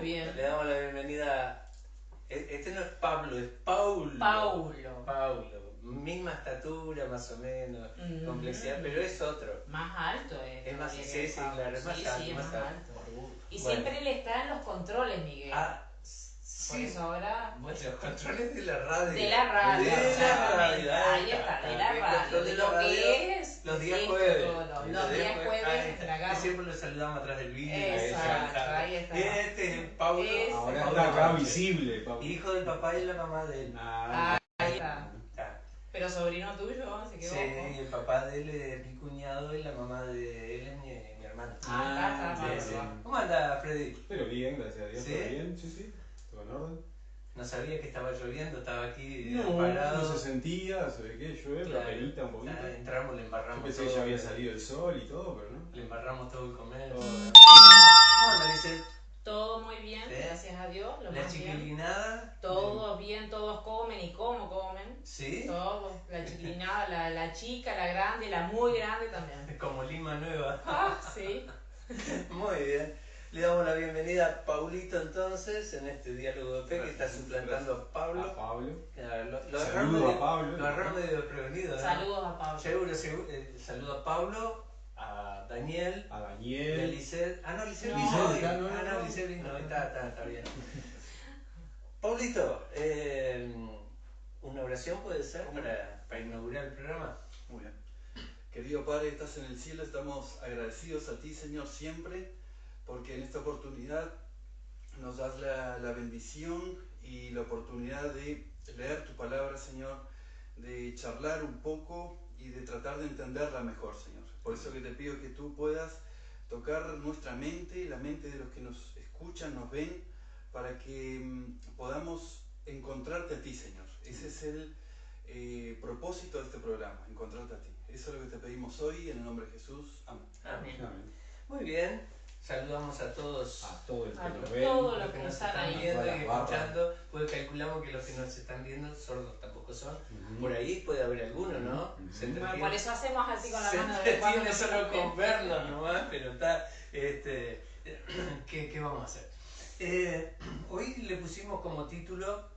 bien. Le damos la bienvenida. Este no es Pablo, es Paulo. Paulo. Misma estatura, más o menos, complejidad, pero es otro. Más alto es. Es más, sí, claro, es más alto. Sí, más alto. Y Bueno. siempre él está en los controles, Miguel. Sí. Por eso ahora. Bueno, los controles de la radio. De la radio. Ahí está, de la radio. De lo que es. Los días jueves. Los días jueves en la que siempre lo saludamos atrás del vídeo. Exacto, ahí está. Este es Pablo. Ahora está acá visible, Pablo. Hijo del papá y la mamá de él. Ahí está. Pero sobrino tuyo, se equivocó. Sí, el papá de él es mi cuñado y la mamá de él es mi hermana. Sí. ¿Cómo anda, Freddy? Pero bien, gracias a Dios. ¿Sí? ¿Todo bien? Sí. ¿Todo en orden? No sabía que estaba lloviendo, estaba aquí parado. No se sentía, se ve que llueve, claro, apenita un poquito. Entramos, le embarramos. Yo pensé que ya había salido el sol y todo, pero no. Le embarramos todo el comer. ¿Cómo anda, Lice? Todo muy bien, ¿Sí? Gracias a Dios. La chiquilinada. Todos bien, todos comen y cómo comen. ¿Sí? Todos. La chiquilinada, la chica, la grande, la muy grande también. Como Lima Nueva. Sí. Muy bien. Le damos la bienvenida a Paulito entonces en este diálogo de fe que está suplantando a Pablo. A Pablo. Saludos a Pablo. Lo agarraron medio desprevenido. Saludos a Pablo. Seguro. Saludo a Pablo, a Daniel. A Daniel. Y a Lisset. Lisset no. Lisset vino. Está bien. Paulito, ¿una oración puede ser para inaugurar el programa? Muy bien. Querido Padre, estás en el cielo, estamos agradecidos a ti, Señor, siempre, porque en esta oportunidad nos das la bendición y la oportunidad de leer tu palabra, Señor, de charlar un poco y de tratar de entenderla mejor, Señor. Por eso que te pido que tú puedas tocar nuestra mente y la mente de los que nos escuchan, nos ven, para que podamos encontrarte a ti, Señor. Ese es el propósito de este programa, encontrarte a ti. Eso es lo que te pedimos hoy, en el nombre de Jesús. Amén. Amén. Muy bien. Saludamos a todos. A todos los que nos ven. ven. Todos los los que nos están viendo y escuchando. Pues calculamos que los que nos están viendo sordos tampoco son. Por ahí puede haber alguno, ¿no? Bueno, por eso hacemos así con la mano de cuando tiene solo con vernos nomás, pero está. ¿Qué vamos a hacer? Hoy le pusimos como título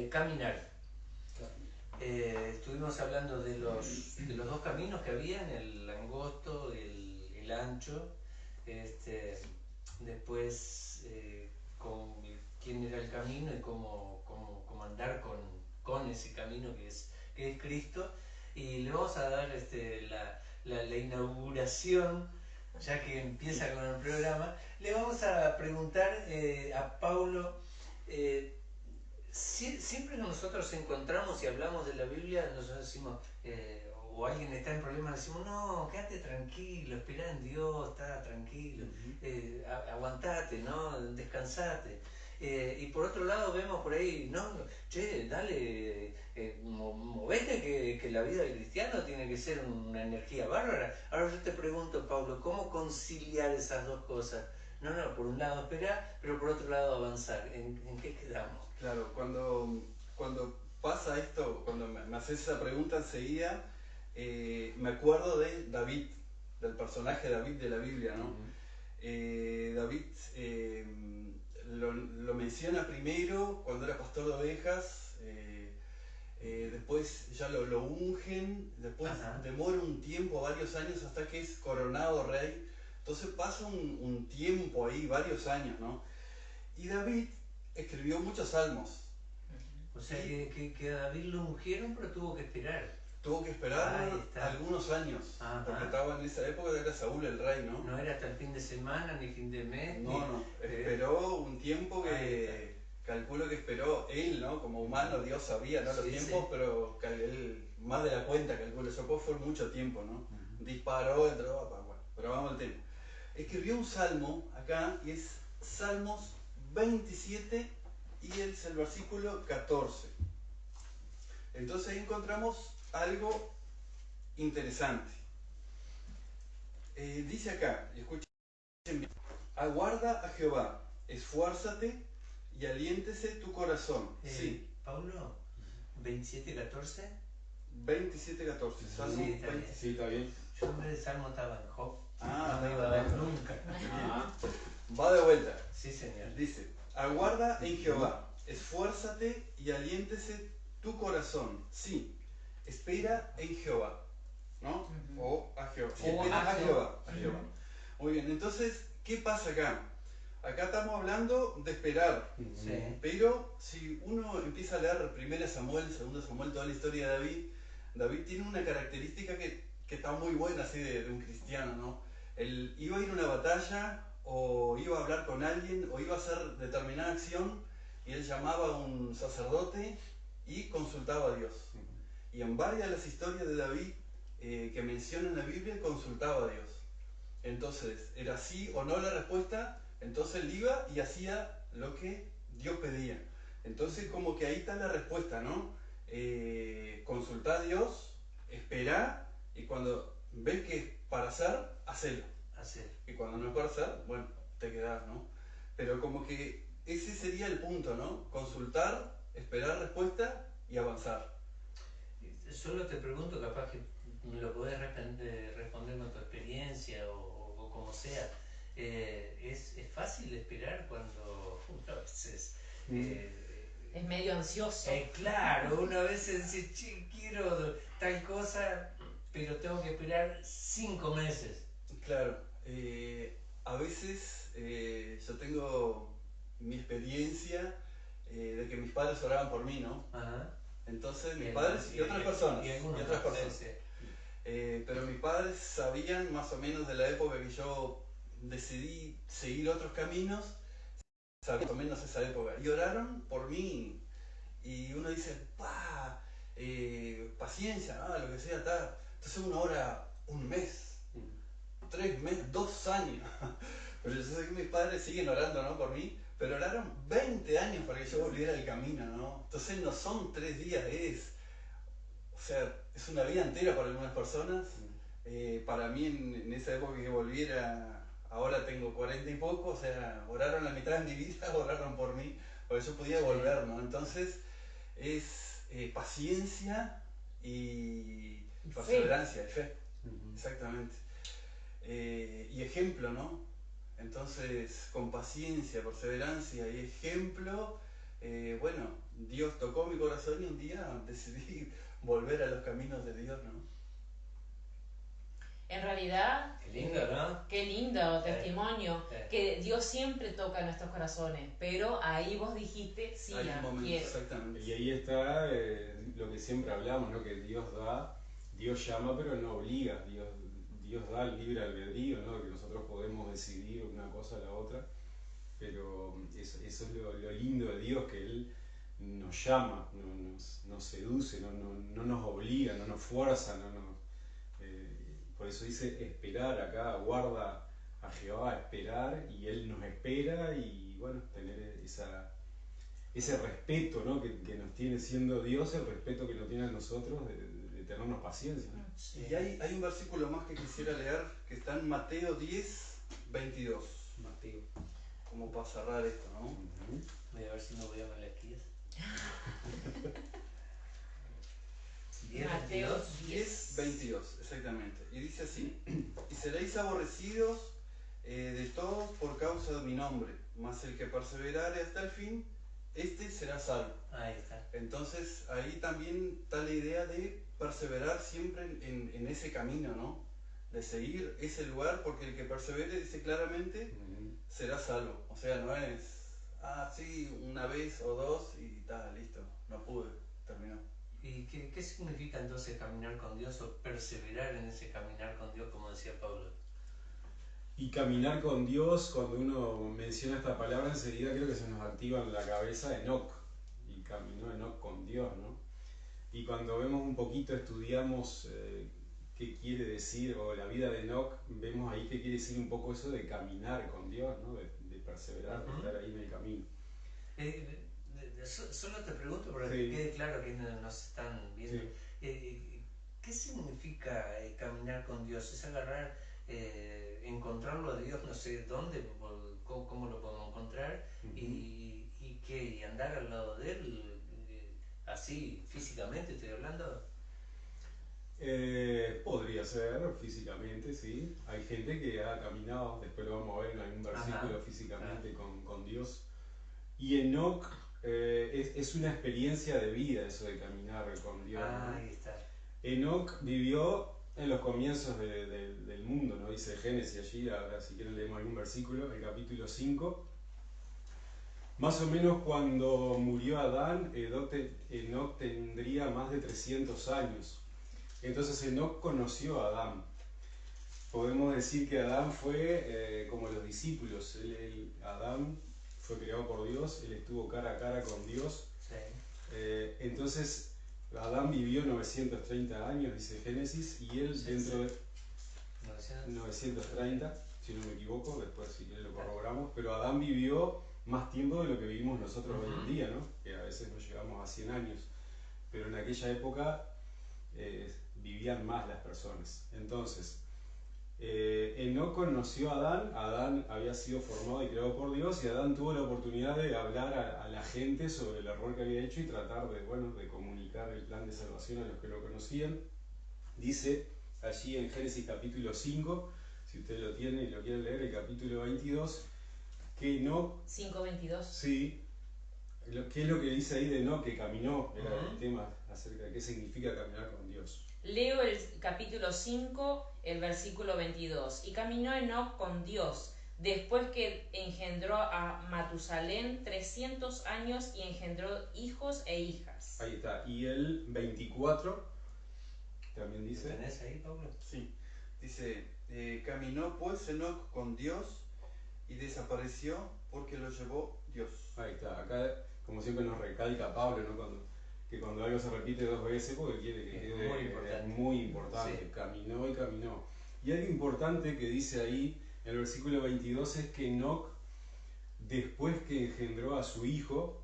Caminar. Estuvimos hablando de los dos caminos que había, el angosto, el ancho, después con quién era el camino y cómo andar con ese camino que es Cristo, y le vamos a dar la inauguración, ya que empieza con el programa. Le vamos a preguntar a Paulo. Siempre que nosotros encontramos y hablamos de la Biblia, nosotros decimos, o alguien está en problemas, decimos, no, quédate tranquilo, espera en Dios, está tranquilo, aguantate, ¿no? Descansate. Y por otro lado vemos por ahí, no, che, dale, movete que la vida del cristiano tiene que ser una energía bárbara. Ahora yo te pregunto, Pablo, ¿cómo conciliar esas dos cosas? No, por un lado esperar, pero por otro lado avanzar. ¿En qué quedamos? Claro, cuando pasa esto, cuando me haces esa pregunta enseguida, me acuerdo de David, del personaje David de la Biblia, ¿no? David lo menciona primero cuando era pastor de ovejas, después ya lo ungen, después demora un tiempo, varios años, hasta que es coronado rey. Entonces pasa un tiempo ahí, varios años, ¿no? Y David escribió muchos salmos. O sea que a David lo ungieron, pero tuvo que esperar. Tuvo que esperar algunos años, porque estaba en esa época, era Saúl el rey, ¿no? No era hasta el fin de semana ni fin de mes. No, esperó un tiempo que calculo que esperó él, ¿no? Como humano, Dios sabía, ¿no? Los tiempos, pero él más de la cuenta calculo, eso fue mucho tiempo, ¿no? Disparó, entró, bueno, pero vamos al tema. Escribió un salmo acá y es Salmos 27 y es el versículo 14. Entonces ahí encontramos algo interesante. Dice acá, escuchen bien: aguarda a Jehová, esfuérzate y aliéntese tu corazón. Sí. Paulo, 27:14. 27:14, Salmo 27. Sí, está bien. Yo en vez de Salmo estaba en Job. No me iba a dar nunca. Va de vuelta. Sí, señor. Dice, aguarda en Jehová, esfuérzate y aliéntese tu corazón. Sí, espera en Jehová, ¿no? O a Jehová. Sí, O espera a a Jehová. Jehová. Muy bien, entonces, ¿qué pasa acá? Acá estamos hablando de esperar. Sí. Pero si uno empieza a leer 1 Samuel, 2 Samuel, toda la historia de David, David tiene una característica que está muy buena así de un cristiano, ¿no? Él iba a ir a una batalla o iba a hablar con alguien o iba a hacer determinada acción y él llamaba a un sacerdote y consultaba a Dios. Y en varias de las historias de David que mencionan la Biblia, él consultaba a Dios. Entonces, era sí o no la respuesta, entonces él iba y hacía lo que Dios pedía. Entonces, como que ahí está la respuesta, ¿no? Consultá a Dios, esperá, y cuando ves que es para hacer, hacelo. Y cuando no es para hacer, bueno, te quedás, ¿no? Pero como que ese sería el punto, ¿no? Consultar, esperar respuesta y avanzar. Solo te pregunto, capaz que me lo podés responder con tu experiencia o como sea. ¿Es fácil esperar cuando uno a veces... Es medio ansioso. Claro, uno a veces dice, che, quiero tal cosa, pero tengo que esperar 5 meses. Claro, a veces yo tengo mi experiencia de que mis padres oraban por mí, ¿no? Ajá. Entonces mis padres y otras personas. Sí. Pero mis padres sabían más o menos de la época que yo decidí seguir otros caminos, sabían más o menos esa época. Y oraron por mí. Y uno dice, paciencia, lo que sea, está. Entonces uno ora un mes, 3 meses, 2 años. Pero yo sé que mis padres siguen orando, ¿no? Por mí, pero oraron 20 años para que yo volviera al camino, ¿no? Entonces no son 3 días, o sea, es una vida entera para algunas personas. Para mí en esa época que volviera, ahora tengo 40 y poco, o sea, oraron la mitad de mi vida, oraron por mí, para que yo pudiera volver, ¿no? Entonces es paciencia y perseverancia, y fe. Exactamente. Y ejemplo, ¿no? Entonces, con paciencia, perseverancia y ejemplo, bueno, Dios tocó mi corazón y un día decidí volver a los caminos de Dios, ¿no? En realidad, Qué lindo, ¿no? qué lindo testimonio, Sí. que Dios siempre toca nuestros corazones, pero ahí vos dijiste, sí, Hay un momento, quiero. exactamente. Y ahí está lo que siempre hablamos, ¿no? Que Dios da, Dios llama, pero no obliga. Dios da el libre albedrío, ¿no? Que nosotros podemos decidir una cosa o la otra. Pero eso es lo lindo de Dios, que Él nos llama, nos seduce, no nos obliga, no nos fuerza, por eso dice esperar acá, guarda a Jehová, esperar, y Él nos espera, y bueno, tener ese respeto, ¿no? que nos tiene siendo Dios, el respeto que nos tiene a nosotros de tenernos paciencia, ¿no? Sí. Y hay un versículo más que quisiera leer, que está en Mateo 10, 22. Mateo. Como para cerrar esto, ¿no? Voy a ver si no voy a Malaquías. Mateo 10, 22, exactamente. Y dice así: y seréis aborrecidos de todos por causa de mi nombre, mas el que perseverare hasta el fin, este será salvo. Ahí está. Entonces ahí también está la idea de perseverar siempre en ese camino, ¿no? De seguir ese lugar, porque el que persevere, dice claramente, será salvo. O sea, no es, sí, una vez o dos y está, listo, no pude, terminó. ¿Y qué significa entonces caminar con Dios o perseverar en ese caminar con Dios, como decía Pablo? Y caminar con Dios, cuando uno menciona esta palabra, enseguida creo que se nos activa en la cabeza Enoc. Y caminó Enoc con Dios, ¿no? Y cuando vemos un poquito, estudiamos qué quiere decir, o la vida de Enoc, vemos ahí que quiere decir un poco eso de caminar con Dios, ¿no? De perseverar, de estar ahí en el camino. Solo te pregunto para que quede claro que nos están viendo. Sí. ¿Qué significa caminar con Dios? ¿Es agarrar, encontrarlo a Dios, no sé dónde, cómo lo podemos encontrar? ¿Y qué? ¿Y andar al lado de Él? Así, físicamente estoy hablando. Podría ser físicamente, sí. Hay gente que ha caminado, después lo vamos a ver en algún versículo, físicamente con Dios. Y Enoc es una experiencia de vida, eso de caminar con Dios. ¿no? Ahí está. Enoc vivió en los comienzos del mundo, ¿no? Dice Génesis allí, ahora si quieren leemos algún versículo, el capítulo 5. Más o menos cuando murió Adán, Enoc tendría más de 300 años. Entonces Enoc conoció a Adán. Podemos decir que Adán fue como los discípulos. Adán fue creado por Dios, él estuvo cara a cara con Dios. Sí. Entonces Adán vivió 930 años, dice Génesis, y él Sí, dentro sí. de 930, si no me equivoco, después si quieren lo corroboramos, pero Adán vivió más tiempo de lo que vivimos nosotros hoy en día, ¿no? Que a veces no llegamos a 100 años, pero en aquella época vivían más las personas. Entonces, Enoc conoció a Adán. Adán había sido formado y creado por Dios, y Adán tuvo la oportunidad de hablar a la gente sobre el error que había hecho y tratar de comunicar el plan de salvación a los que lo conocían. Dice allí en Génesis capítulo 5, si usted lo tiene y lo quiere leer, el capítulo 22, que Enoc... 5:22. Sí. ¿Qué es lo que dice ahí de Enoc? Que caminó, era el tema acerca de qué significa caminar con Dios. Leo el capítulo 5, el versículo 22. Y caminó Enoc con Dios, después que engendró a Matusalén 300 años y engendró hijos e hijas. Ahí está. Y el 24 también ¿Lo dice... tenés ahí, Pablo? Sí, dice, caminó pues Enoc con Dios y desapareció porque lo llevó Dios. Ahí está. Acá, como siempre, nos recalca Pablo, ¿no? Cuando algo se repite 2 veces, porque quiere que quede muy importante. muy importante. Sí. Caminó y caminó. Y algo importante que dice ahí en el versículo 22 es que Enoc, después que engendró a su hijo,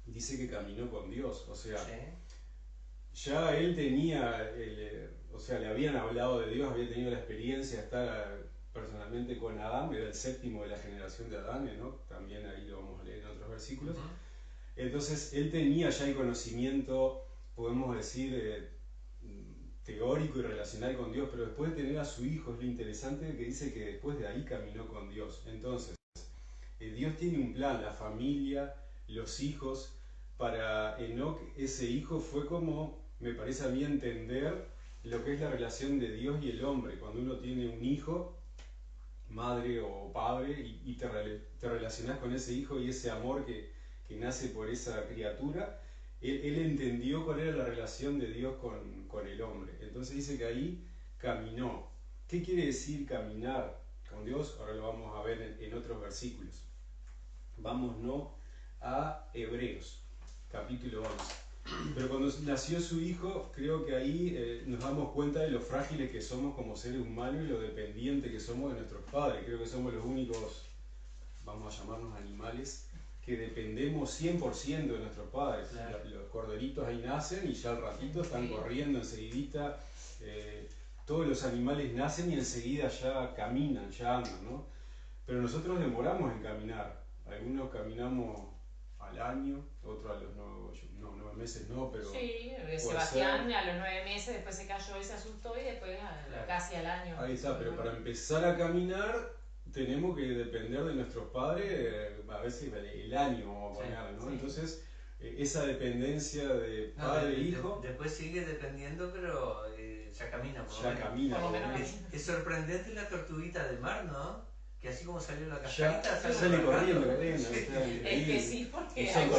dice que caminó con Dios. O sea, Sí. ya él tenía, o sea, le habían hablado de Dios, había tenido la experiencia de estar personalmente con Adán, era el séptimo de la generación de Adán, ¿no? También ahí lo vamos a leer en otros versículos. Entonces él tenía ya el conocimiento, podemos decir, teórico y relacional con Dios, pero después de tener a su hijo, es lo interesante que dice que después de ahí caminó con Dios. Entonces, Dios tiene un plan, la familia, los hijos. Para Enoc, ese hijo fue como, me parece a mí, entender lo que es la relación de Dios y el hombre. Cuando uno tiene un hijo, madre o padre, y te relacionas con ese hijo y ese amor que nace por esa criatura, él entendió cuál era la relación de Dios con el hombre. Entonces dice que ahí caminó. ¿Qué quiere decir caminar con Dios? Ahora lo vamos a ver en otros versículos. Vámonos a Hebreos, capítulo 11. Pero cuando nació su hijo, creo que ahí nos damos cuenta de lo frágiles que somos como seres humanos y lo dependientes que somos de nuestros padres. Creo que somos los únicos, vamos a llamarnos animales, que dependemos 100% de nuestros padres. Claro. Los corderitos ahí nacen y ya al ratito están corriendo enseguidita. Todos los animales nacen y enseguida ya caminan, ya andan, ¿no? Pero nosotros demoramos en caminar. Algunos caminamos al año, otros a los 9 meses no, pero... Sí, Sebastián a los 9 meses, después se cayó y se asustó y después casi al año. Ahí está, pero para empezar a caminar tenemos que depender de nuestros padres, a veces el año vamos a poner, ¿no? Sí. Entonces, esa dependencia de padre e hijo... Después sigue dependiendo, pero ya camina por lo menos. Ya camina. Por lo menos Es sorprendente la tortuguita de mar, ¿no? Que así como salió la cascarita, sale corriendo. Es que sí, porque son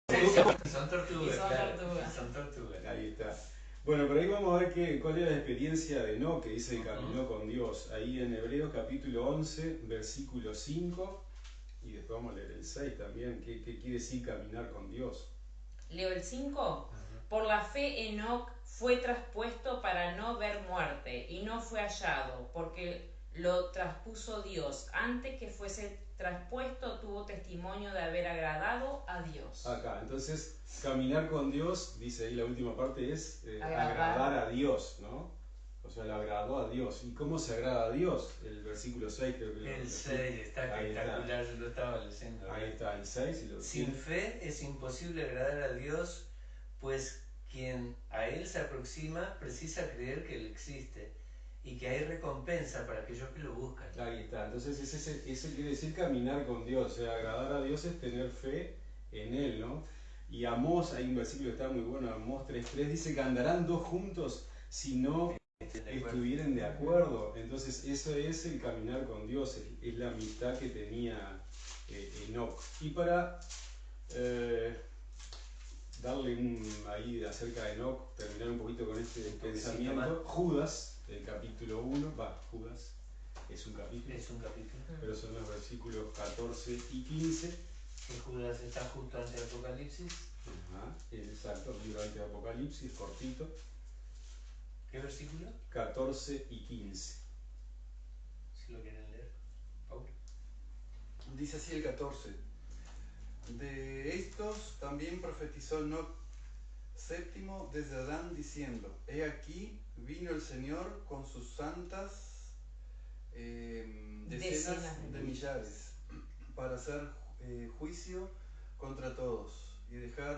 tortugas. Son tortugas. Son tortugas. Ahí está. Bueno, pero ahí vamos a ver cuál era la experiencia de Enoc, que dice que caminó con Dios. Ahí en Hebreos capítulo 11, versículo 5, y después vamos a leer el 6 también. ¿Qué quiere decir caminar con Dios? Leo el 5. Por la fe Enoc fue traspuesto para no ver muerte, y no fue hallado, porque lo traspuso Dios. Antes que fuese traspuesto, tuvo testimonio de haber agradado a Dios. Acá, entonces, caminar con Dios, dice ahí la última parte, es agradar a Dios, ¿no? O sea, le agradó a Dios. ¿Y cómo se agrada a Dios? El versículo 6 creo que el 6 está espectacular, yo lo estaba leyendo. Ahí está, el 6. Sin fe es imposible agradar a Dios, pues quien a Él se aproxima precisa creer que Él existe y que hay recompensa para aquellos que lo buscan. Ahí está, entonces ese quiere decir caminar con Dios, o sea, agradar a Dios es tener fe en Él, ¿no? Y Amós, hay un versículo que está muy bueno, Amós 3:3, dice que andarán dos juntos si no estuvieran de acuerdo. Entonces eso es el caminar con Dios, es la amistad que tenía Enoc. Y para darle ahí acerca de Enoc, terminar un poquito con este pensamiento, Judas, el capítulo 1, Judas es un capítulo, pero son los versículos 14 y 15. Que Judas está justo antes de Apocalipsis. Ajá, exacto, el libro antes de Apocalipsis, cortito. ¿Qué versículo? 14 y 15. Si lo quieren leer. Paul. Dice así el 14. De estos también profetizó Enoc séptimo desde Adán diciendo: He aquí vino el Señor con sus santas decenas de millares para hacer juicio contra todos y dejar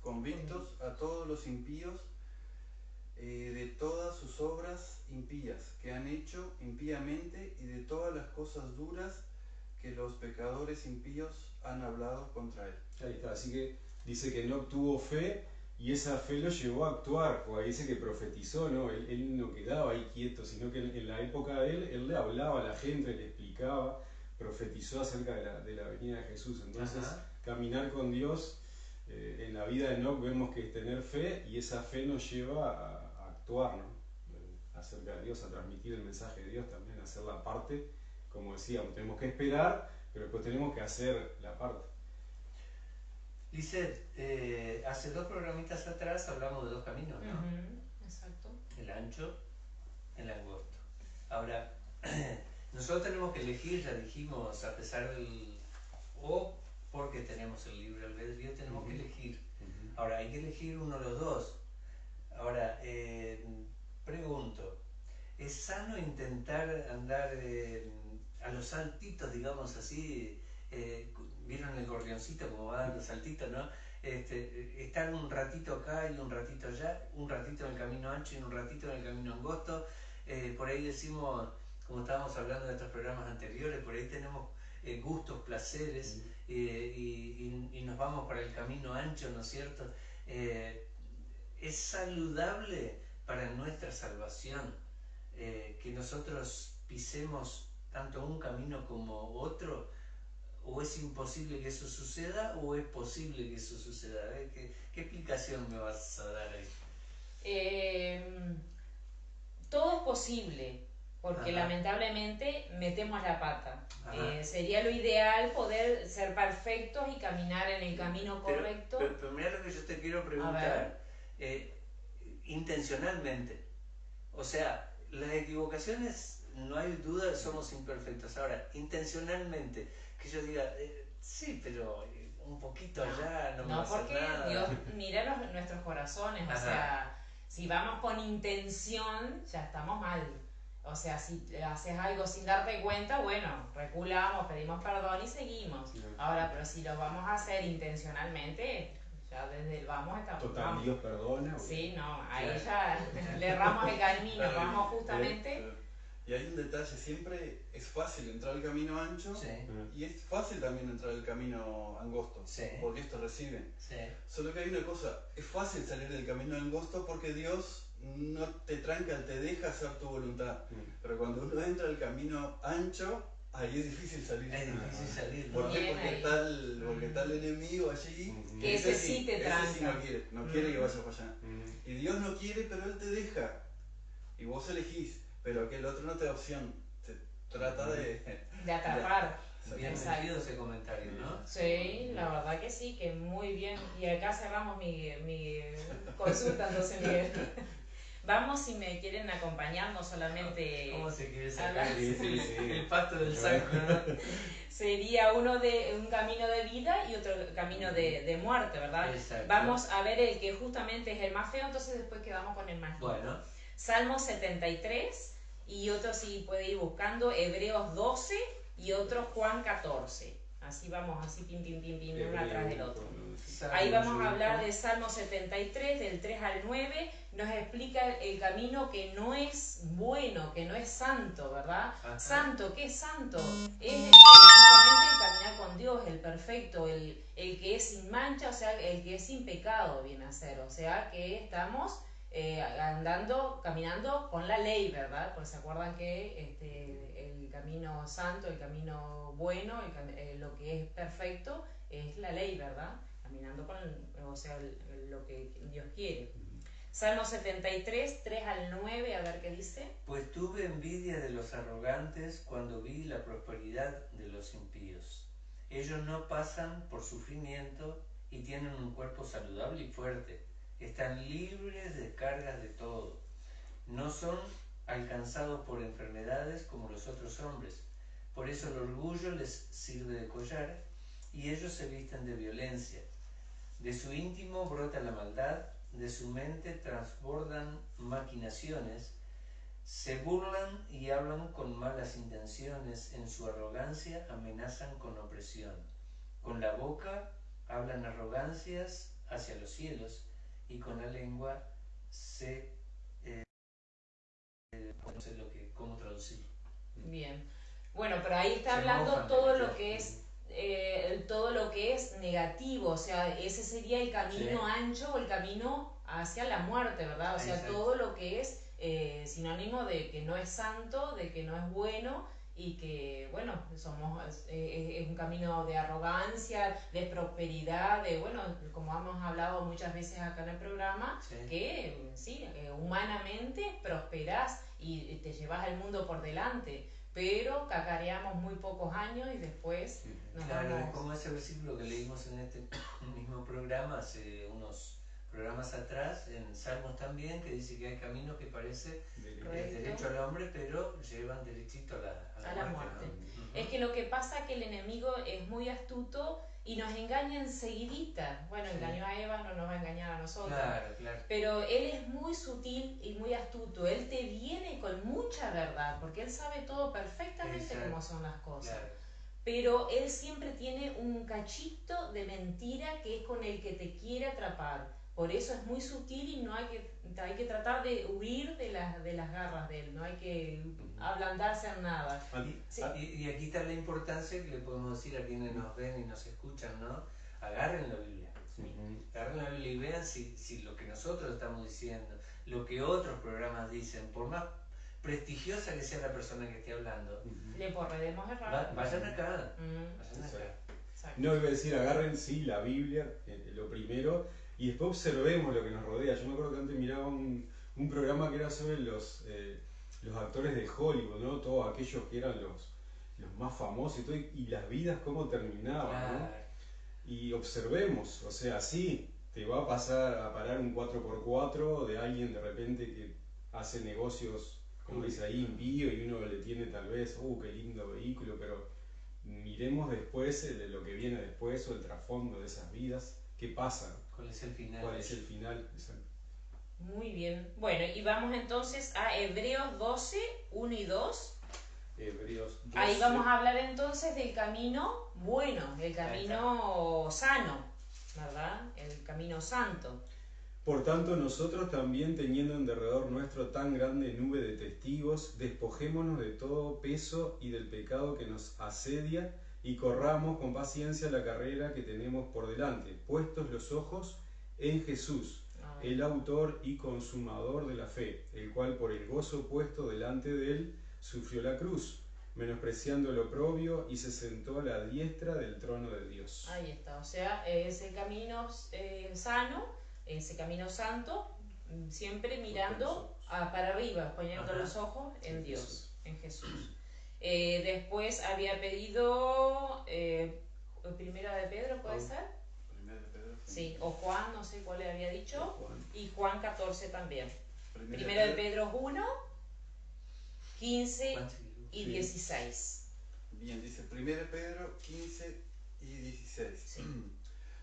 convictos a todos los impíos de todas sus obras impías que han hecho impíamente y de todas las cosas duras que los pecadores impíos han hablado contra él. Ahí está, así que dice que no tuvo fe y esa fe lo llevó a actuar, o ahí dice que profetizó, ¿no? Él no quedaba ahí quieto, sino que en la época de él le hablaba a la gente, le explicaba, profetizó acerca de la venida de Jesús. Entonces, caminar con Dios, en la vida de Enoc vemos que es tener fe y esa fe nos lleva a actuar, ¿no? Acerca de Dios, a transmitir el mensaje de Dios también, a hacer la parte, como decíamos, tenemos que esperar, pero después tenemos que hacer la parte. Lisette, hace 2 programitas atrás hablamos de 2 caminos, ¿no? Exacto. El ancho, el angosto. Ahora, nosotros tenemos que elegir, ya dijimos, a pesar del... o porque tenemos el libre albedrío, tenemos que elegir. Ahora, hay que elegir uno de los dos. Ahora, pregunto, ¿es sano intentar andar a los saltitos, digamos así? ¿Vieron el gorrioncito como va dando saltitos, no? Estar un ratito acá y un ratito allá, un ratito en el camino ancho y un ratito en el camino angosto. Por ahí decimos, como estábamos hablando de estos programas anteriores, por ahí tenemos gustos, placeres, y nos vamos para el camino ancho, ¿no es cierto? Es saludable para nuestra salvación que nosotros pisemos tanto un camino como otro. ¿O es imposible que eso suceda o es posible que eso suceda? ¿Qué explicación me vas a dar ahí? Todo es posible, porque lamentablemente metemos la pata. Sería lo ideal poder ser perfectos y caminar en el camino correcto. Pero mira lo que yo te quiero preguntar. Intencionalmente. O sea, las equivocaciones, no hay duda, somos imperfectos. Ahora, intencionalmente, que yo diga, sí, pero un poquito allá no me va a hacer nada. No, porque Dios mira nuestros corazones. O sea, si vamos con intención, ya estamos mal. O sea, si haces algo sin darte cuenta, bueno, reculamos, pedimos perdón y seguimos. Ahora, pero si lo vamos a hacer intencionalmente, ya desde el vamos estamos. Total, Dios perdona. Sí, no, ahí ya le erramos el camino, vamos justamente. Y hay un detalle, siempre es fácil entrar al camino ancho y es fácil también entrar al camino angosto, porque esto recibe. Solo que hay una cosa, es fácil salir del camino angosto porque Dios no te tranca, te deja hacer tu voluntad. Pero cuando uno entra al camino ancho, ahí es difícil salir. Es difícil salir. ¿Por qué? Porque está el enemigo allí. Que ese sí te tranca. Ese sí no quiere que vayas para allá. Y Dios no quiere, pero Él te deja. Y vos elegís. Pero aquel otro no te da opción, te trata de atrapar. Bien metido ese comentario, ¿no? Sí, la verdad que sí, que muy bien. Y acá cerramos mi consulta, entonces, Miguel. Vamos, si me quieren acompañar, no solamente... ¿Cómo se quiere sacar el pasto del saco, ¿no? Sería un camino de vida y otro camino de muerte, ¿verdad? Exacto. Vamos a ver el que justamente es el más feo, entonces después quedamos con el más lindo. Bueno. Salmo 73 y otro, si puede ir buscando, Hebreos 12 y otro Juan 14. Así vamos, así pim, pim, pim, pim, uno atrás del otro. Salmo, Ahí vamos a hablar de Salmo 73, del 3 al 9, nos explica el camino que no es bueno, que no es santo, ¿verdad? Ajá. Santo, ¿qué es santo? Es justamente el caminar con Dios, el perfecto, el que es sin mancha, o sea, el que es sin pecado, viene a ser, o sea, que estamos caminando con la ley, ¿verdad? Pues se acuerdan que el camino santo, el camino bueno, lo que es perfecto es la ley, ¿verdad? Caminando con, o sea, lo que Dios quiere. Salmo 73, 3 al 9, a ver qué dice. Pues tuve envidia de los arrogantes cuando vi la prosperidad de los impíos. Ellos no pasan por sufrimiento y tienen un cuerpo saludable y fuerte. Están libres de cargas de todo. No son alcanzados por enfermedades como los otros hombres. Por eso el orgullo les sirve de collar y ellos se visten de violencia. De su íntimo brota la maldad, de su mente transbordan maquinaciones, se burlan y hablan con malas intenciones, en su arrogancia amenazan con opresión. Con la boca hablan arrogancias hacia los cielos y con la lengua no sé cómo traducirlo. Bien. Bueno, pero ahí está Se hablando mofan de todo Dios. lo que es todo lo que es negativo, o sea, ese sería el camino Sí. ancho o el camino hacia la muerte, ¿verdad? O sea, Exacto. todo lo que es sinónimo de que no es santo, de que no es bueno y que, bueno, es un camino de arrogancia, de prosperidad, de, bueno, como hemos hablado muchas veces acá en el programa, Sí. que sí, humanamente prosperás y te llevas el mundo por delante, pero cacareamos muy pocos años y después nos Claro, es vamos... como ese versículo que leímos en este mismo programa hace unos programas atrás, en Salmos también, que dice que hay caminos que parece derecho al hombre, pero llevan derechito a la muerte. ¿No? Es que lo que pasa es que el enemigo es muy astuto y nos engaña enseguidita. Bueno, Sí. engañó a Eva, no nos va a engañar a nosotros. Claro, claro. Pero él es muy sutil y muy astuto. Él te viene con mucha verdad, porque él sabe todo perfectamente. Exacto. Cómo son las cosas. Claro. Pero él siempre tiene un cachito de mentira que es con el que te quiere atrapar. Por eso es muy sutil y no hay que tratar de huir de las garras de él, no hay que ablandarse en nada. Sí. Y aquí está la importancia que le podemos decir a quienes nos ven y nos escuchan, ¿no? Agarren la Biblia. Agarren la Biblia y vean si lo que nosotros estamos diciendo, lo que otros programas dicen, por más prestigiosa que sea la persona que esté hablando, le podemos errar. Vayan acá. No, iba a decir, agarren sí la Biblia, lo primero, y después observemos lo que nos rodea. Yo me acuerdo que antes miraba un programa que era sobre los actores de Hollywood, ¿no? Todos aquellos que eran los más famosos y todo, y las vidas cómo terminaban, ¿no? Y observemos, o sea, sí, te va a pasar a parar un 4x4 de alguien de repente que hace negocios, como dice ahí, impío, y uno le tiene tal vez, qué lindo vehículo, pero miremos después lo que viene después o el trasfondo de esas vidas, qué pasa. ¿Cuál es el final? ¿Cuál es el final? Exacto. Muy bien. Bueno, y vamos entonces a Hebreos 12, 1 y 2. Hebreos 12. Ahí vamos a hablar entonces del camino bueno, el camino sano, ¿verdad? El camino santo. Por tanto, nosotros también, teniendo en derredor nuestro tan grande nube de testigos, despojémonos de todo peso y del pecado que nos asedia y corramos con paciencia la carrera que tenemos por delante, puestos los ojos en Jesús, el autor y consumador de la fe, el cual por el gozo puesto delante de él sufrió la cruz, menospreciando el oprobio, y se sentó a la diestra del trono de Dios. Ahí está, o sea, ese camino sano, ese camino santo, siempre mirando para arriba, poniendo los ojos en Dios, en Jesús. Después había pedido Primera de Pedro, ¿puede ser? Primera de Pedro. Sí, o Juan, no sé cuál le había dicho, y Juan 14 también. Primera de Pedro 1, 15 y 16. Bien, dice 1 Pedro 15 y 16. Sí.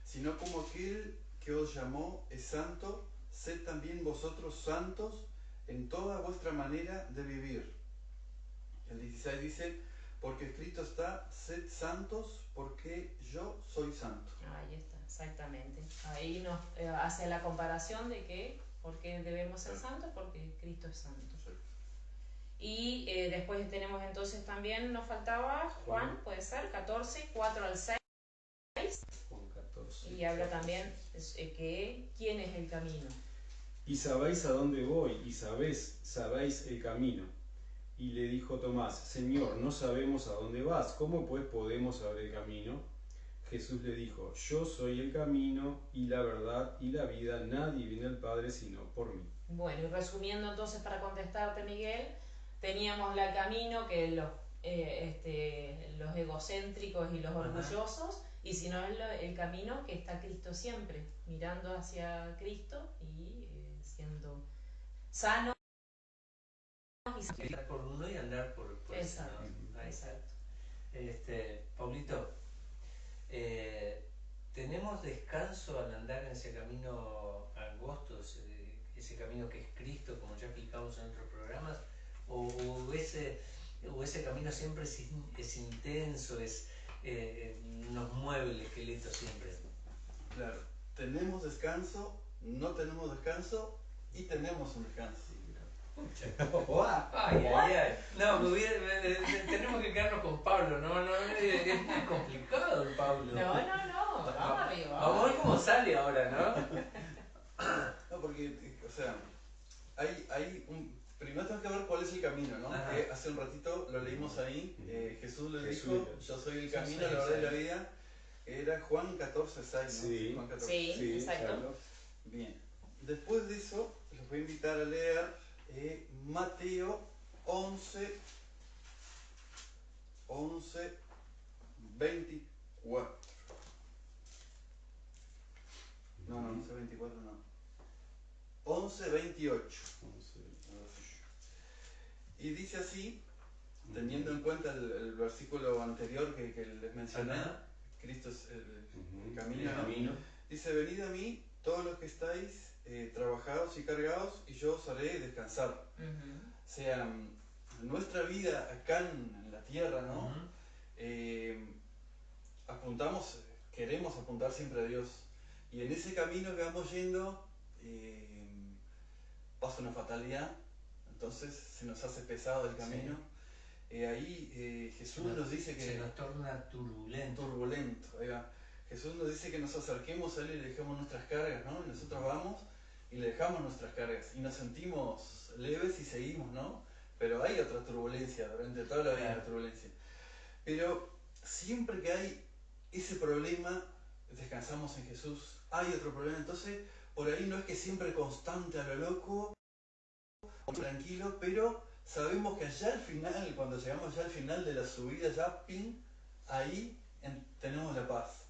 Sino como aquel que os llamó es santo, sed también vosotros santos en toda vuestra manera de vivir. El 16 dice, porque escrito está, sed santos porque yo soy santo. Ahí está, exactamente. Ahí nos hace la comparación de que, porque debemos ser santos, porque Cristo es santo. Y después tenemos entonces también, nos faltaba Juan, puede ser, 14, 4 al 6. Juan 14. Y habla también que quién es el camino. Y sabéis a dónde voy, y sabéis el camino. Y le dijo Tomás, Señor, no sabemos a dónde vas, ¿cómo pues podemos saber el camino? Jesús le dijo, yo soy el camino y la verdad y la vida, nadie viene al Padre sino por mí. Bueno, y resumiendo entonces para contestarte, Miguel, teníamos la camino que los egocéntricos y los orgullosos, y si no el camino que está Cristo siempre, mirando hacia Cristo y siendo sano. Andar por uno y andar por Exacto, ¿no? exacto. Pablito, ¿tenemos descanso al andar en ese camino angosto, ese camino que es Cristo, como ya explicamos en otros programas? ¿O ese camino siempre es intenso, nos mueve el esqueleto siempre? Claro, tenemos descanso, no tenemos descanso y tenemos un descanso. Ay, ay, ay. No, tenemos que quedarnos con Pablo, no, es muy complicado el Pablo. No, vamos arriba. Vamos a ver cómo sale ahora, ¿no? No, porque, o sea, primero tenemos que ver cuál es el camino, ¿no? Hace un ratito lo leímos ahí, Jesús le dijo, yo soy el camino, la verdad y la vida. Era Juan 14, 6, ¿no? Sí, Juan 14. Sí, exacto. Claro. Bien, después de eso, los voy a invitar a leer Mateo 11, 24. No, 11, 24 no. 11, 28. Y dice así, teniendo en cuenta el versículo anterior que les mencioné, Cristo es el camino, camino. Dice, venid a mí todos los que estáis trabajados y cargados, y yo os haré descansar. O sea, nuestra vida acá en la tierra, ¿no? Queremos apuntar siempre a Dios. Y en ese camino que vamos yendo, pasa una fatalidad, entonces se nos hace pesado el camino. Ahí Jesús nos dice que... Se nos torna turbulento. Ahí va. Jesús nos dice que nos acerquemos a Él y le dejemos nuestras cargas, ¿no? Y nosotros vamos y le dejamos nuestras cargas y nos sentimos leves y seguimos, ¿no? Pero hay otra turbulencia, durante toda la vida hay turbulencia. Pero siempre que hay ese problema, descansamos en Jesús. Hay otro problema, entonces por ahí no es que siempre constante a lo loco, tranquilo, pero sabemos que allá al final, cuando llegamos ya al final de la subida, ya, pin, ahí tenemos la paz.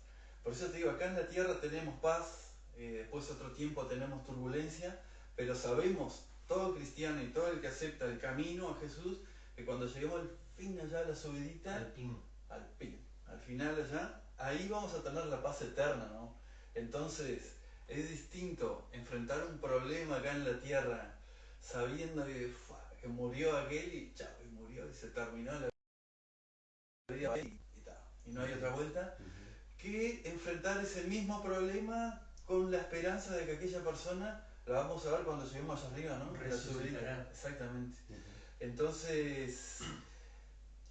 Por eso te digo, acá en la tierra tenemos paz, después otro tiempo tenemos turbulencia, pero sabemos, todo cristiano y todo el que acepta el camino a Jesús, que cuando lleguemos al fin allá a la subidita, al final allá, ahí vamos a tener la paz eterna, ¿no? Entonces, es distinto enfrentar un problema acá en la tierra, sabiendo que murió aquel y chao, y murió y se terminó la vida y no hay otra vuelta, que enfrentar ese mismo problema con la esperanza de que aquella persona la vamos a ver cuando lleguemos allá arriba, ¿no? Resucitará. Exactamente. Entonces,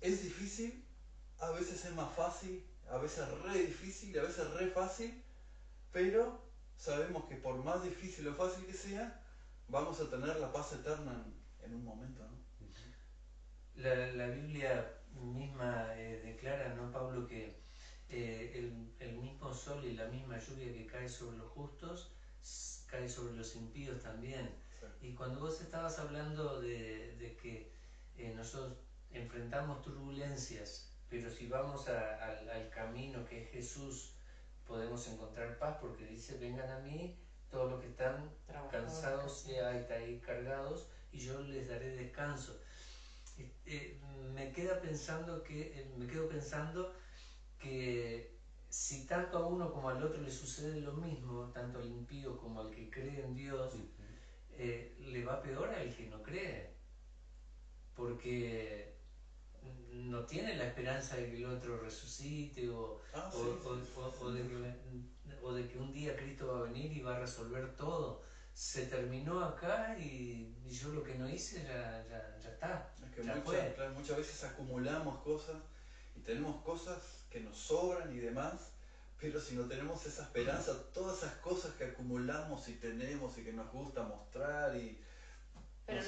es difícil, a veces es más fácil, a veces re difícil, a veces re fácil, pero sabemos que por más difícil o fácil que sea, vamos a tener la paz eterna en un momento, ¿no? La Biblia misma declara, ¿no, Pablo, que el mismo sol y la misma lluvia que cae sobre los justos cae sobre los impíos también. Sí. Y cuando vos estabas hablando de que nosotros enfrentamos turbulencias, pero si vamos al camino que es Jesús, podemos encontrar paz, porque dice, vengan a mí todos los que están cansados y cargados, y yo les daré descanso. Me quedo pensando que si tanto a uno como al otro le sucede lo mismo, tanto al impío como al que cree en Dios, le va peor al que no cree, porque no tiene la esperanza de que el otro resucite o de que un día Cristo va a venir y va a resolver todo. Se terminó acá y yo lo que no hice ya está. Es que muchas veces acumulamos cosas y tenemos cosas que nos sobran y demás, pero si no tenemos esa esperanza, todas esas cosas que acumulamos y tenemos y que nos gusta mostrar pero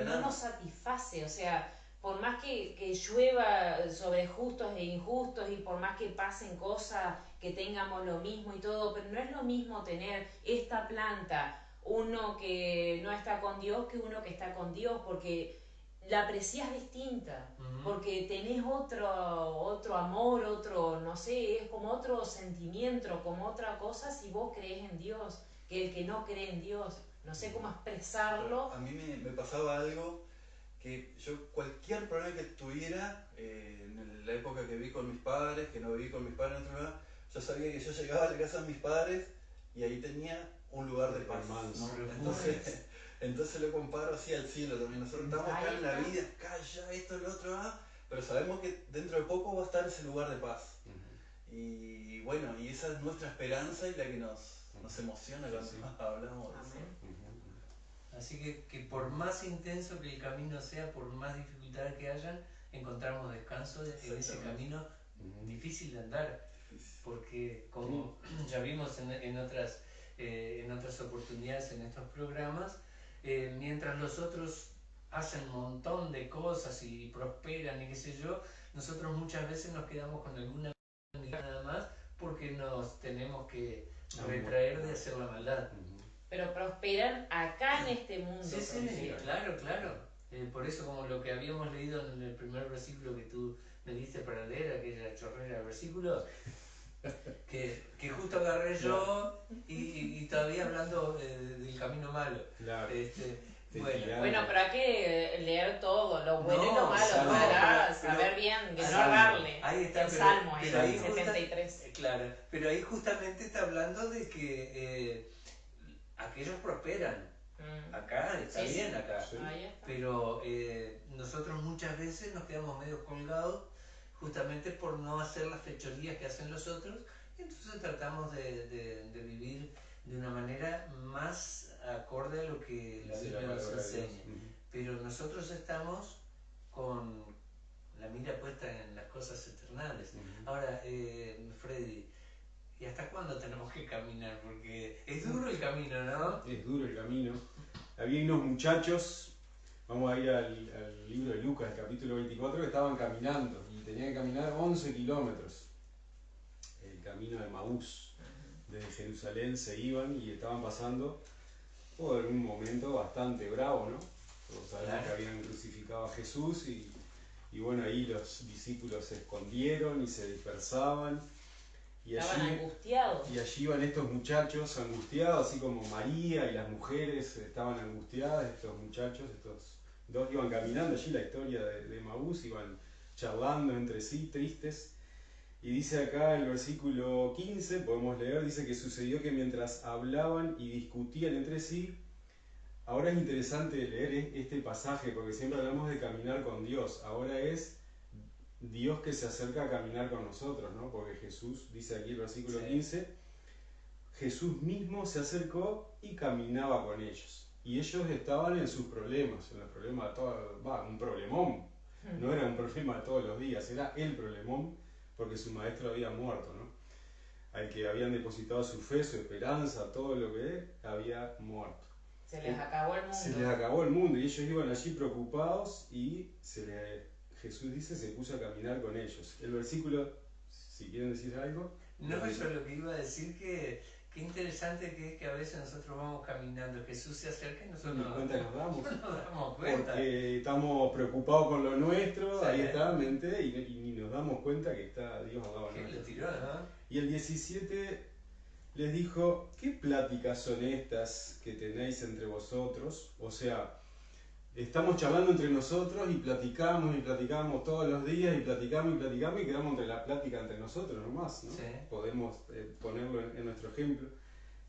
no nos satisface, o sea, por más que llueva sobre justos e injustos y por más que pasen cosas, que tengamos lo mismo y todo, pero no es lo mismo tener esta planta, uno que no está con Dios que uno que está con Dios, porque la aprecias distinta, porque tenés otro amor, otro, no sé, es como otro sentimiento, como otra cosa si vos crees en Dios, que el que no cree en Dios, no sé cómo expresarlo. A mí me pasaba algo que yo cualquier problema que tuviera, en la época que viví con mis padres, que no viví con mis padres en otro lugar, yo sabía que yo llegaba a la casa de mis padres y ahí tenía un lugar de paz, ¿no? Entonces lo comparo así al cielo también. Nosotros estamos acá en la vida, acá, ya, esto, lo otro, pero sabemos que dentro de poco va a estar ese lugar de paz. Y bueno, y esa es nuestra esperanza y la que nos emociona cuando hablamos de eso. Así que por más intenso que el camino sea, por más dificultades que hayan, encontramos descanso en ese camino difícil de andar. Porque como ya vimos en otras oportunidades, en estos programas, mientras los otros hacen un montón de cosas y prosperan y qué sé yo, nosotros muchas veces nos quedamos con alguna nada más porque nos tenemos que retraer de hacer la maldad. Pero prosperan acá en este mundo. Sí, claro. Por eso, como lo que habíamos leído en el primer versículo que tú me diste para leer, aquella chorrera de versículos, que justo agarré yo y todavía hablando del camino malo. Claro. Bueno, pero hay que leer todo, lo bueno y lo malo, para saber bien, que no errarle. Ahí está, el Salmo, pero ahí 73. Claro, pero ahí justamente está hablando de que aquellos prosperan. Acá está bien, acá. Sí. Pero nosotros muchas veces nos quedamos medio colgados justamente por no hacer las fechorías que hacen los otros, y entonces tratamos de vivir de una manera más acorde a lo que la Biblia nos enseña. Pero nosotros estamos con la mira puesta en las cosas eternales. Ahora, Freddy, ¿y hasta cuándo tenemos que caminar? Porque es duro el camino, ¿no? Es duro el camino. Había unos muchachos, vamos a ir al libro de Lucas, el capítulo 24, que estaban caminando y tenían que caminar 11 kilómetros. El camino de Maús. Desde Jerusalén se iban y estaban pasando por un momento bastante bravo, ¿no? Todos sabemos que habían crucificado a Jesús y bueno, ahí los discípulos se escondieron y se dispersaban. Estaban angustiados. Y allí iban estos muchachos angustiados, así como María y las mujeres estaban angustiadas, estos muchachos, estos dos iban caminando allí, la historia de Maús, iban charlando entre sí, tristes. Y dice acá el versículo 15, podemos leer, dice que sucedió que mientras hablaban y discutían entre sí, ahora es interesante leer este pasaje porque siempre hablamos de caminar con Dios, ahora es Dios que se acerca a caminar con nosotros, ¿no? Porque Jesús, dice aquí el versículo 15, Jesús mismo se acercó y caminaba con ellos. Y ellos estaban en sus problemas, en los problemas de todos, un problemón. No era un problema de todos los días, era el problemón porque su maestro había muerto, ¿no? Al que habían depositado su fe, su esperanza, todo lo que había muerto. Se les acabó el mundo. Se les acabó el mundo y ellos iban allí preocupados y Jesús dice, se puso a caminar con ellos. El versículo, si quieren decir algo. No, yo lo que iba a decir que qué interesante que es que a veces nosotros vamos caminando, Jesús se acerca y nosotros no nos damos cuenta. Porque estamos preocupados con lo nuestro, ahí está, mente, y nos damos cuenta que está Dios al lado nuestro. Lo tiró, ¿no? Y el 17 les dijo, ¿qué pláticas son estas que tenéis entre vosotros? O sea, estamos charlando entre nosotros y platicamos todos los días y platicamos y quedamos entre la plática entre nosotros nomás, ¿no? Sí. Podemos ponerlo en nuestro ejemplo,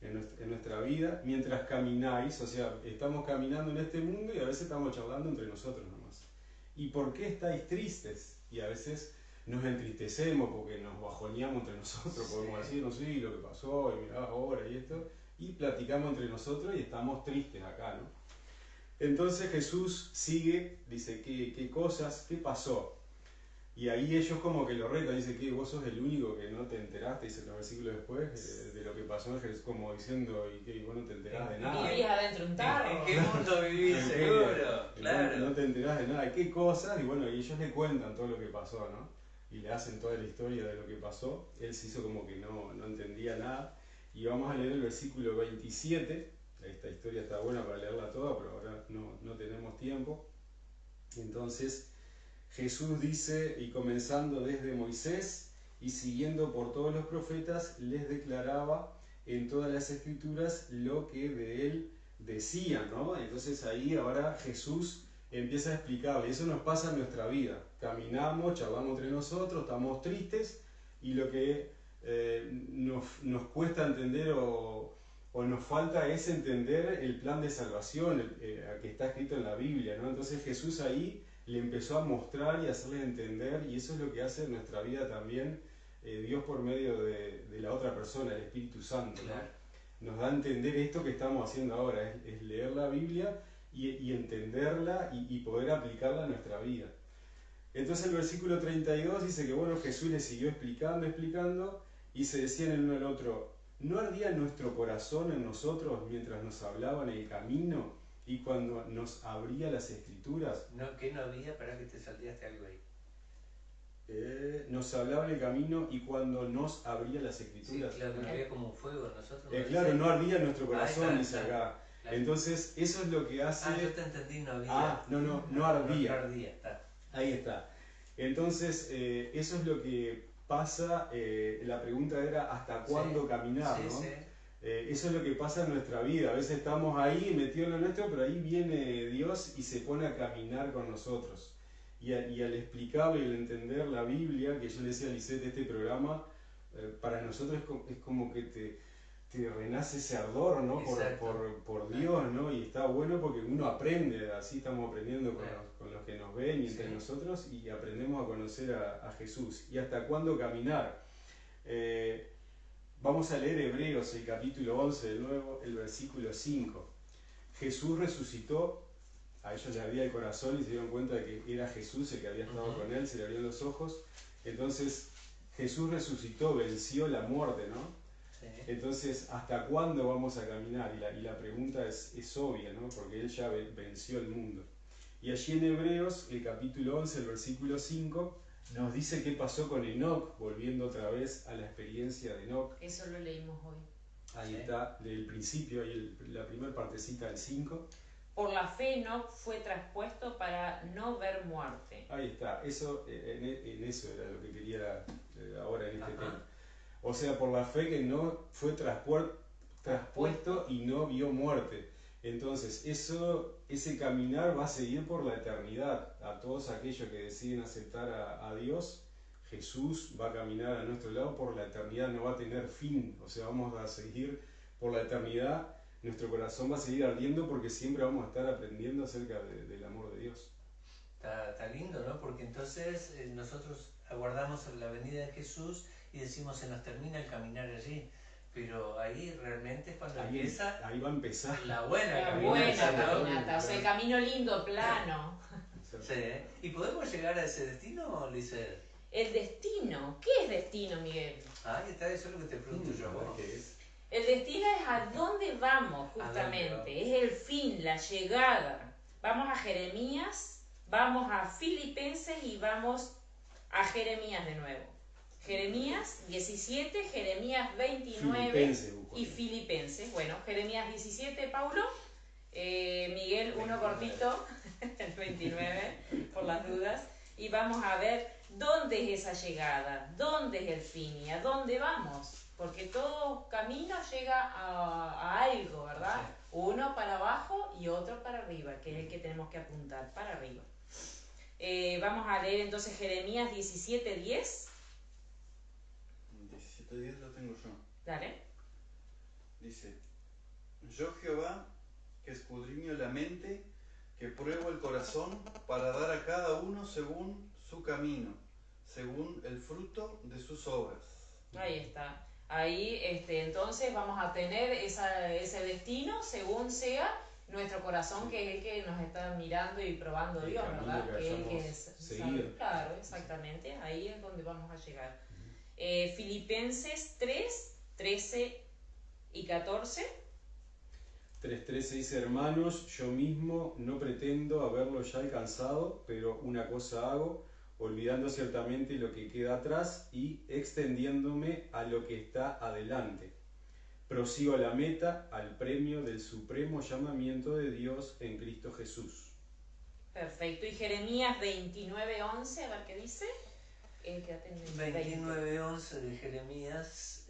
en nuestra vida, mientras camináis, o sea, estamos caminando en este mundo y a veces estamos charlando entre nosotros nomás. ¿Y por qué estáis tristes? y a veces nos entristecemos porque nos bajoneamos entre nosotros, podemos decir, no sé, lo que pasó, y mirá ahora y esto, y platicamos entre nosotros y estamos tristes acá, ¿no? Entonces Jesús sigue, dice, ¿qué cosas? ¿Qué pasó? Y ahí ellos como que lo retan, dice que vos sos el único que no te enteraste, dice los versículos después, de lo que pasó en Jesús, como diciendo, y que vos no te enterás de nada. Vivías adentro de un tarro. ¿En qué mundo vivís? Seguro, claro. No te enterás de nada, ¿qué cosas? Y bueno, y ellos le cuentan todo lo que pasó, ¿no? Y le hacen toda la historia de lo que pasó. Él se hizo como que no entendía nada. Y vamos a leer el versículo 27. Esta historia está buena para leerla toda, pero ahora no tenemos tiempo. Entonces Jesús dice, y comenzando desde Moisés y siguiendo por todos los profetas, les declaraba en todas las escrituras lo que de él decían, ¿no? Entonces ahí ahora Jesús empieza a explicarle, eso nos pasa en nuestra vida, caminamos, charlamos entre nosotros, estamos tristes y lo que nos cuesta entender o nos falta es entender el plan de salvación que está escrito en la Biblia, ¿no? Entonces Jesús ahí le empezó a mostrar y a hacerle entender, y eso es lo que hace en nuestra vida también Dios por medio de la otra persona, el Espíritu Santo, ¿no? Claro. Nos da a entender esto que estamos haciendo ahora, es leer la Biblia y entenderla y poder aplicarla a nuestra vida. Entonces el versículo 32 dice que bueno, Jesús le siguió explicando y se decían el uno al otro, ¿no ardía nuestro corazón en nosotros mientras nos hablaba en el camino y cuando nos abría las escrituras? No, ¿qué no había? Para que te salteaste algo ahí. Nos hablaba en el camino y cuando nos abría las escrituras. Sí, claro, no había como un fuego en nosotros. Claro, no ardía nuestro corazón, está, dice claro, acá. claro. Entonces, eso es lo que hace... yo te entendí, no había. No ardía. No ardía, está. Ahí está. Entonces, eso es lo que pasa. La pregunta era, ¿hasta cuándo caminar? Sí, ¿no? sí. Eso es lo que pasa en nuestra vida. A veces estamos ahí metidos en lo nuestro, pero ahí viene Dios y se pone a caminar con nosotros. Y al explicarle y al entender la Biblia, que yo le decía a Lisette, este programa, para nosotros es como que te renace ese ardor, ¿no? por Dios, ¿no? Y está bueno porque uno aprende, así estamos aprendiendo con los que nos ven y entre nosotros, y aprendemos a conocer a Jesús. ¿Y hasta cuándo caminar? Vamos a leer Hebreos, el capítulo 11 de nuevo, el versículo 5. Jesús resucitó, a ellos les abría el corazón y se dieron cuenta de que era Jesús el que había estado con él, se le abrieron los ojos. Entonces Jesús resucitó, venció la muerte, ¿no? Sí. Entonces, ¿hasta cuándo vamos a caminar? Y la pregunta es obvia, ¿no? Porque él ya venció el mundo. Y allí en Hebreos, el capítulo 11, el versículo 5, nos dice qué pasó con Enoc, volviendo otra vez a la experiencia de Enoc. Eso lo leímos hoy. Ahí está, del principio, ahí la primera partecita del 5. Por la fe Enoc fue traspuesto para no ver muerte. Ahí está, eso, en eso era lo que quería ahora en este tema. O sea, por la fe que no fue traspuesto y no vio muerte. Entonces, ese caminar va a seguir por la eternidad. A todos aquellos que deciden aceptar a Dios, Jesús va a caminar a nuestro lado por la eternidad, no va a tener fin. O sea, vamos a seguir por la eternidad. Nuestro corazón va a seguir ardiendo porque siempre vamos a estar aprendiendo acerca del amor de Dios. Está lindo, ¿no? Porque entonces nosotros aguardamos la venida de Jesús y decimos, se nos termina el caminar allí. Pero ahí realmente es cuando empieza... Ahí va a empezar. La buena caminata. O sea, el camino lindo, plano. Sí. ¿Y podemos llegar a ese destino, Lisette? El destino. ¿Qué es destino, Miguel? Ahí está, eso es lo que te pregunto yo a vos. ¿Qué es? El destino es a dónde vamos, justamente. Es el fin, la llegada. Vamos a Jeremías, vamos a Filipenses y vamos a Jeremías de nuevo. Jeremías 17, Jeremías 29 y Filipenses. Bueno, Jeremías 17, Paulo. Miguel, uno cortito, el 29, por las dudas. Y vamos a ver dónde es esa llegada, dónde es el fin y a dónde vamos. Porque todo camino llega a algo, ¿verdad? Sí. Uno para abajo y otro para arriba, que es el que tenemos que apuntar, para arriba. Vamos a leer entonces Jeremías 17:10. 17:10 lo tengo yo. Dale. Dice, yo Jehová, que escudriño la mente, que pruebo el corazón, para dar a cada uno según su camino, según el fruto de sus obras. Ahí está. Ahí entonces vamos a tener ese destino según sea nuestro corazón, que es el que nos está mirando y probando El Dios, camino ¿verdad? que Que es el que hayamos seguido. claro, exactamente. Ahí es donde vamos a llegar. Filipenses 3, 13 y 14. 3.13 dice: hermanos, yo mismo no pretendo haberlo ya alcanzado, pero una cosa hago, olvidando ciertamente lo que queda atrás y extendiéndome a lo que está adelante. Prosigo a la meta, al premio del supremo llamamiento de Dios en Cristo Jesús. Perfecto. Y Jeremías 29:11, a ver qué dice. 29:11 de Jeremías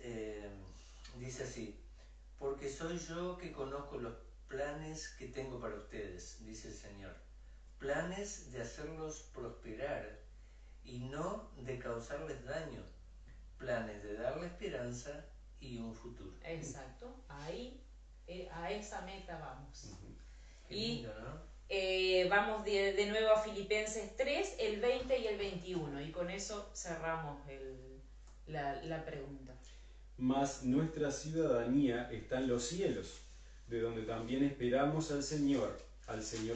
dice así: porque soy yo que conozco los planes que tengo para ustedes, dice el Señor, planes de hacerlos prosperar y no de causarles daño, planes de darle esperanza y un futuro. Exacto, ahí a esa meta vamos. Qué lindo, ¿no? Vamos de nuevo a Filipenses 3, el 20 y el 21, y con eso cerramos la pregunta. Mas nuestra ciudadanía está en los cielos, de donde también esperamos al Señor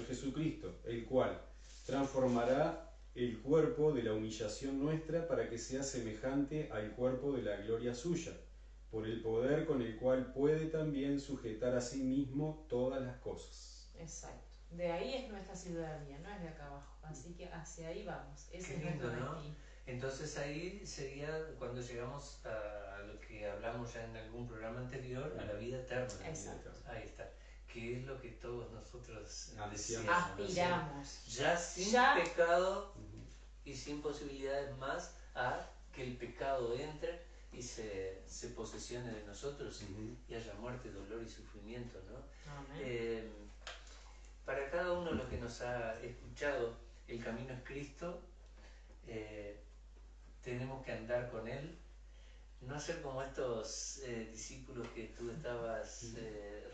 Jesucristo, el cual transformará el cuerpo de la humillación nuestra para que sea semejante al cuerpo de la gloria suya, por el poder con el cual puede también sujetar a sí mismo todas las cosas. Exacto. De ahí es nuestra ciudadanía, no es de acá abajo. Así que hacia ahí vamos. Ese Qué es nuestro lindo, ¿no? destino. Entonces ahí sería cuando llegamos a lo que hablamos ya en algún programa anterior, a la vida eterna. Exacto. Ahí está. Que es lo que todos nosotros Ansiamos. Aspiramos. Ya sin pecado y sin posibilidades más a que el pecado entre y se posesione de nosotros y haya muerte, dolor y sufrimiento, ¿no? Amén. Para cada uno de los que nos ha escuchado, el camino es Cristo. Tenemos que andar con Él, no hacer como estos discípulos que tú estabas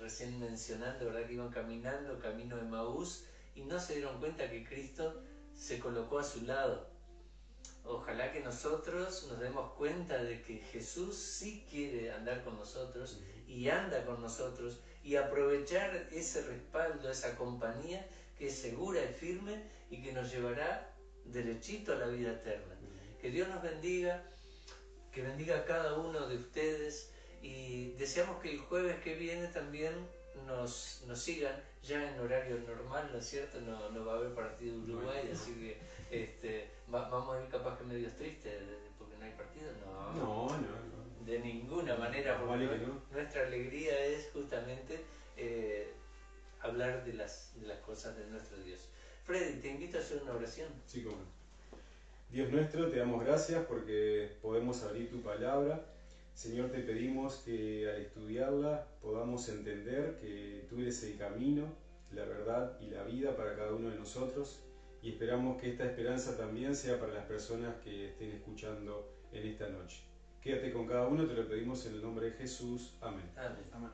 recién mencionando, ¿verdad? Que iban caminando, camino de Maús, y no se dieron cuenta que Cristo se colocó a su lado. Ojalá que nosotros nos demos cuenta de que Jesús sí quiere andar con nosotros y anda con nosotros, y aprovechar ese respaldo, esa compañía que es segura y firme y que nos llevará derechito a la vida eterna. Que Dios nos bendiga, que bendiga a cada uno de ustedes, y deseamos que el jueves que viene también nos sigan ya en horario normal, ¿no es cierto? No va a haber partido de Uruguay, así que vamos a ir capaz que medio tristes porque no hay partido. No. De ninguna manera, porque Vale que no. nuestra alegría es justamente hablar de las cosas de nuestro Dios. Freddy, te invito a hacer una oración. Sí, cómo no. Dios nuestro, te damos gracias porque podemos abrir tu palabra. Señor, te pedimos que al estudiarla podamos entender que tú eres el camino, la verdad y la vida para cada uno de nosotros, y esperamos que esta esperanza también sea para las personas que estén escuchando en esta noche. Quédate con cada uno, te lo pedimos en el nombre de Jesús. Amén. Amén. Amén.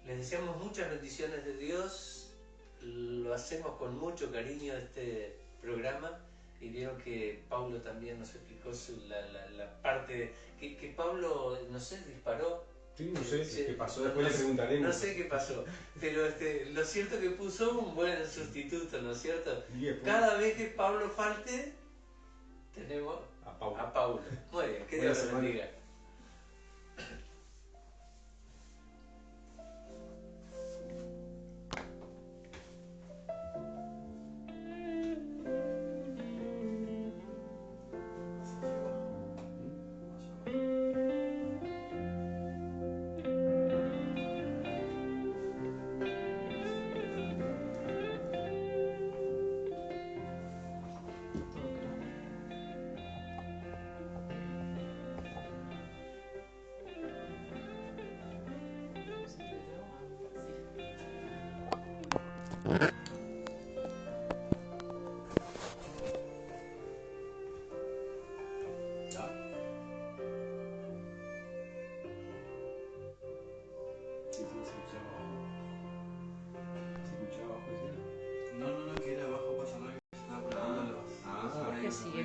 Les deseamos muchas bendiciones de Dios. Lo hacemos con mucho cariño este programa, y vieron que Pablo también nos explicó la parte que Pablo, no sé, disparó. Sí, no sé qué pasó, después le preguntaremos. No sé qué pasó, pero lo cierto que puso un buen sustituto, ¿no es cierto? Cada vez que Pablo falte, tenemos a Paulo. Muy bien, que Dios los bendiga. No, que era abajo pasa nada, que se estaba preparando los Que sigue